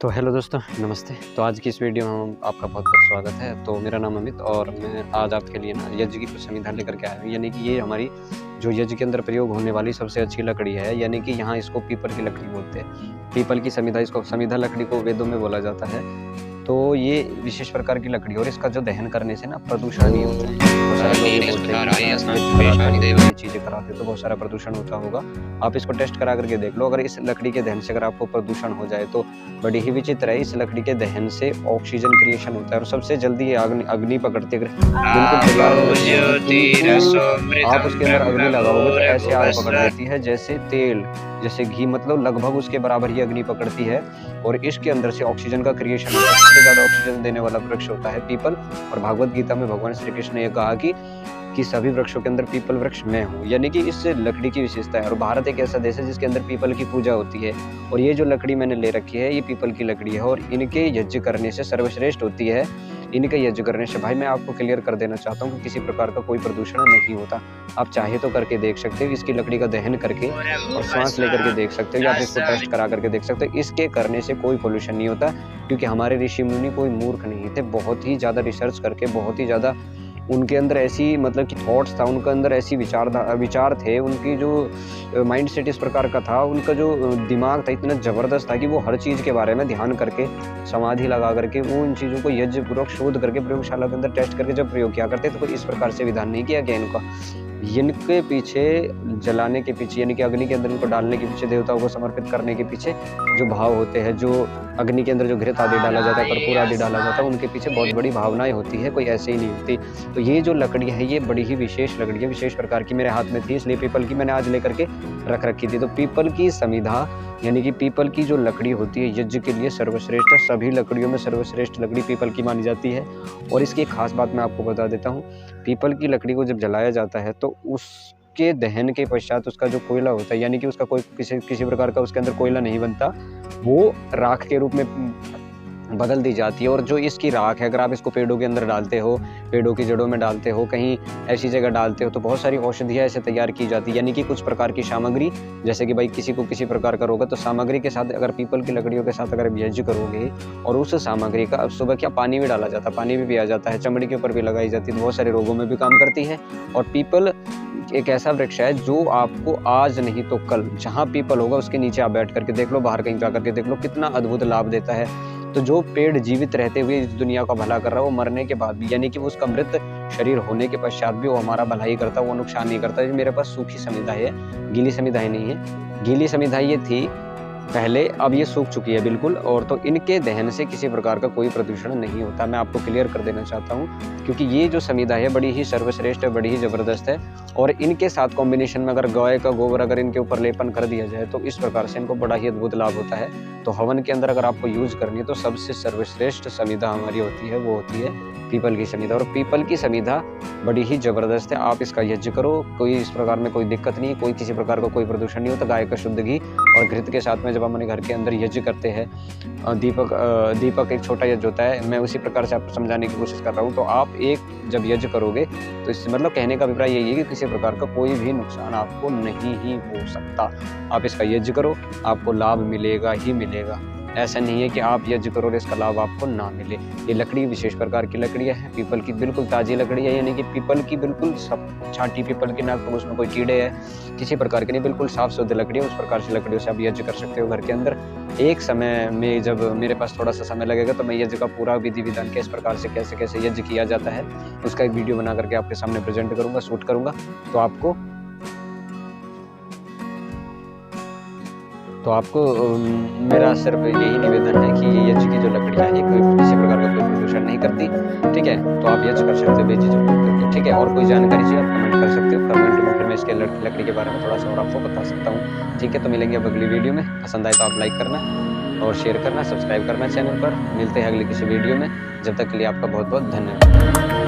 तो हेलो दोस्तों, नमस्ते। तो आज की इस वीडियो में आपका बहुत-बहुत स्वागत है। तो मेरा नाम अमित और मैं आज आपके लिए ना यज्ञ की कुछ संविधान लेकर के आया हूँ। यानी कि ये हमारी जो यज्ञ के अंदर प्रयोग होने वाली सबसे अच्छी लकड़ी है, यानी कि यहाँ इसको पीपल की लकड़ी बोलते हैं। पीपल की समिधा, इसको समिधा लकड़ी को वेदों में बोला जाता है। तो ये विशेष प्रकार की लकड़ी और इसका जो दहन करने से ना प्रदूषण नहीं होता है। बहुत सारे लोग ये बोलते हैं कि ये चीज़ें कराते तो बहुत सारा प्रदूषण होता होगा। आप इसको टेस्ट करा करके देख लो, अगर इस लकड़ी के दहन से अगर आपको प्रदूषण हो जाए तो बड़ी ही विचित्र है। इस लकड़ी के दहन से ऑक्सीजन क्रिएशन होता है और सबसे जल्दी ये अग्नि पकड़ती है। बिल्कुल तैयार आप उसके अंदर अग्नि लगाओगे तो ऐसे आग पकड़ लेती है जैसे तेल, जैसे घी, मतलब लगभग उसके बराबर ही अग्नि पकड़ती है। और इसके अंदर से ऑक्सीजन का क्रिएशन होता है। सबसे ज्यादा ऑक्सीजन देने वाला वृक्ष होता है पीपल। और भागवत गीता में भगवान श्री कृष्ण ने यह कहा कि सभी वृक्षों के अंदर पीपल वृक्ष मैं हूँ, यानी कि इस लकड़ी की विशेषता है। और भारत एक ऐसा देश है जिसके अंदर पीपल की पूजा होती है। और ये जो लकड़ी मैंने ले रखी है ये पीपल की लकड़ी है और इनके यज्ञ करने से सर्वश्रेष्ठ होती है। इनके यज्ञ करने से भाई मैं आपको क्लियर कर देना चाहता हूँ कि किसी प्रकार का कोई प्रदूषण नहीं होता। आप चाहे तो करके देख सकते हो, इसकी लकड़ी का दहन करके और सांस लेकर के देख सकते हो, या आप इसको टेस्ट करा करके देख सकते हो। इसके करने से कोई पोल्यूशन नहीं होता, क्योंकि हमारे ऋषि मुनि कोई मूर्ख नहीं थे। बहुत ही ज्यादा रिसर्च करके, बहुत ही ज्यादा उनके अंदर ऐसी मतलब कि थॉट्स था, उनके अंदर ऐसी विचार थे, उनकी जो माइंड सेट इस प्रकार का था, उनका जो दिमाग था इतना जबरदस्त था कि वो हर चीज़ के बारे में ध्यान करके, समाधि लगा करके वो इन चीज़ों को यज्ञ पूर्वक शोध करके प्रयोगशाला के अंदर टेस्ट करके जब प्रयोग किया करते तो इस प्रकार से विधान नहीं किया गया इनका। इनके पीछे जलाने के पीछे, यानी कि अग्नि के अंदर इनको डालने के पीछे, देवताओं को समर्पित करने के पीछे जो भाव होते हैं, जो अग्नि के अंदर जो घृत आदि डाला जाता है, कर्पूर आदि डाला जाता है, उनके पीछे बहुत बड़ी भावनाएं होती है, कोई ऐसे ही नहीं होती। तो ये जो लकड़ी है ये बड़ी ही विशेष लकड़ी है, विशेष प्रकार की। मेरे हाथ में थी इसलिए पीपल की मैंने आज लेकर के रख रखी थी। तो पीपल की समिधा यानी कि पीपल की जो लकड़ी होती है यज्ञ के लिए सर्वश्रेष्ठ, सभी लकड़ियों में सर्वश्रेष्ठ लकड़ी पीपल की मानी जाती है। और इसकी खास बात मैं आपको बता देता हूँ, पीपल की लकड़ी को जब जलाया जाता है तो उसके दहन के पश्चात उसका जो कोयला होता है, यानी कि उसका कोई किसी प्रकार का उसके अंदर कोयला नहीं बनता, वो राख के रूप में बदल दी जाती है। और जो इसकी राख है, अगर आप इसको पेड़ों के अंदर डालते हो, पेड़ों की जड़ों में डालते हो, कहीं ऐसी जगह डालते हो, तो बहुत सारी औषधियाँ ऐसे तैयार की जाती है। यानी कि कुछ प्रकार की सामग्री, जैसे कि भाई किसी को किसी प्रकार का रोग है तो सामग्री के साथ अगर पीपल की लकड़ियों के साथ अगर यज्ञ करोगे और उस सामग्री का सुबह क्या पानी भी डाला जाता है, पानी भी पिया जाता है, चमड़ी के ऊपर भी लगाई जाती है, बहुत सारे रोगों में भी काम करती है। और पीपल एक ऐसा वृक्ष है जो आपको आज नहीं तो कल, जहाँ पीपल होगा उसके नीचे आप बैठ करके देख लो, बाहर कहीं जा करके देख लो, कितना अद्भुत लाभ देता है। तो जो पेड़ जीवित रहते हुए इस दुनिया का भला कर रहा है, वो मरने के बाद भी, यानी कि उसका मृत शरीर होने के पश्चात भी वो हमारा भला ही करता है, वो नुकसान नहीं करता। मेरे पास सूखी समिधा है, गीली समिधाएं नहीं है। गीली समिधा ये थी पहले, अब ये सूख चुकी है बिल्कुल। और तो इनके दहन से किसी प्रकार का कोई प्रदूषण नहीं होता, मैं आपको क्लियर कर देना चाहता हूँ, क्योंकि ये जो समिधा है बड़ी ही सर्वश्रेष्ठ है, बड़ी ही जबरदस्त है। और इनके साथ कॉम्बिनेशन में अगर गाय का गोबर अगर इनके ऊपर लेपन कर दिया जाए तो इस प्रकार से इनको बड़ा ही अद्भुत लाभ होता है। तो हवन के अंदर अगर आपको यूज करनी है तो सबसे सर्वश्रेष्ठ समिधा हमारी होती है, वो होती है पीपल की समिधा। और पीपल की समिधा बड़ी ही जबरदस्त है, आप इसका यज्ञ करो, कोई इस प्रकार में कोई दिक्कत नहीं, कोई किसी प्रकार का कोई प्रदूषण नहीं होता। गाय का शुद्ध घी और घृत के साथ में जब हम अपने घर के अंदर यज्ञ करते हैं, दीपक एक छोटा यज्ञ होता है, मैं उसी प्रकार से आपको समझाने की कोशिश कर रहा हूँ। तो आप एक जब यज्ञ करोगे तो इससे मतलब कहने का अभिप्राय यही है कि किसी प्रकार का कोई भी नुकसान आपको नहीं ही हो सकता। आप इसका यज्ञ करो, आपको लाभ मिलेगा ही मिलेगा। ऐसा नहीं है कि आप यज्ञ करो और इसका लाभ आपको ना मिले। ये लकड़ी विशेष प्रकार की लकड़ी है, पीपल की बिल्कुल ताजी लकड़ी है, यानी कि पीपल की बिल्कुल सब छांटी पीपल की, ना तो उसमें कोई कीड़े हैं किसी प्रकार के नहीं, बिल्कुल साफ शुद्ध लकड़ी है। उस प्रकार से लकड़ियों से आप यज्ञ कर सकते हो घर के अंदर। एक समय में जब मेरे पास थोड़ा सा समय लगेगा तो मैं यज्ञ का पूरा विधि विधान किस प्रकार से कैसे कैसे यज्ञ किया जाता है उसका एक वीडियो बना करके आपके सामने प्रेजेंट करूंगा, शूट करूंगा। तो आपको मेरा सिर्फ यही निवेदन है कि ये यज्ञ की जो लकड़ियाँ हैं कोई किसी प्रकार का कोई प्रदूषण नहीं करती, ठीक है। तो आप यज्ञ कर सकते हो बेझिझक होकर, ठीक है। और कोई जानकारी चाहिए आप कमेंट कर सकते हो, कमेंट में फिर मैं इसके लकड़ी के बारे में थोड़ा सा और आपको बता सकता हूँ, ठीक है। तो मिलेंगे अब अगली वीडियो में, पसंद आए तो आप लाइक करना और शेयर करना, सब्सक्राइब करना चैनल पर। मिलते हैं अगली किसी वीडियो में, जब तक के लिए आपका बहुत बहुत धन्यवाद।